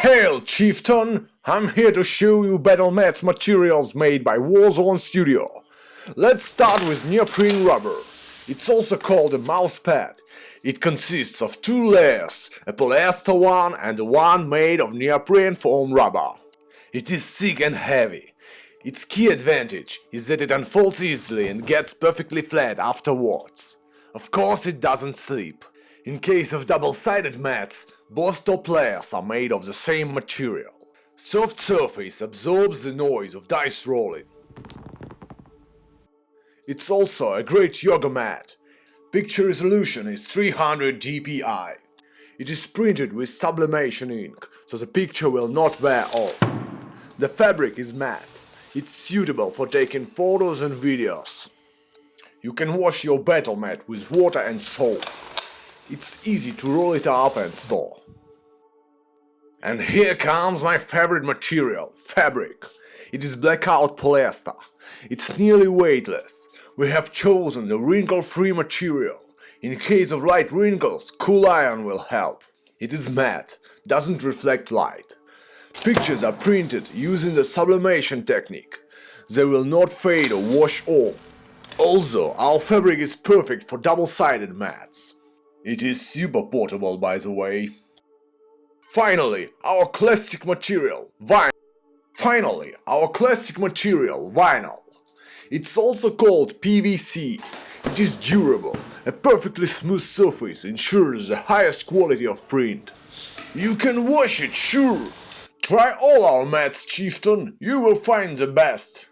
Hail, Chieftain! I'm here to show you battle mats materials made by Warzone Studio. Let's start with neoprene rubber. It's also called a mouse pad. It consists of two layers, a polyester one and one made of neoprene foam rubber. It is thick and heavy. Its key advantage is that it unfolds easily and gets perfectly flat afterwards. Of course, it doesn't slip. In case of double-sided mats, both top layers are made of the same material. Soft surface absorbs the noise of dice rolling. It's also a great yoga mat. Picture resolution is 300 dpi. It is printed with sublimation ink, so the picture will not wear off. The fabric is matte. It's suitable for taking photos and videos. You can wash your battle mat with water and soap. It's easy to roll it up and store. And here comes my favorite material, fabric. It is blackout polyester. It's nearly weightless. We have chosen the wrinkle-free material. In case of light wrinkles, cool iron will help. It is matte, doesn't reflect light. Pictures are printed using the sublimation technique. They will not fade or wash off. Also, our fabric is perfect for double-sided mats. It is super portable, by the way. Finally, our classic material, vinyl. It's also called PVC. It is durable. A perfectly smooth surface ensures the highest quality of print. You can wash it, sure. Try all our mats, Chieftain. You will find the best.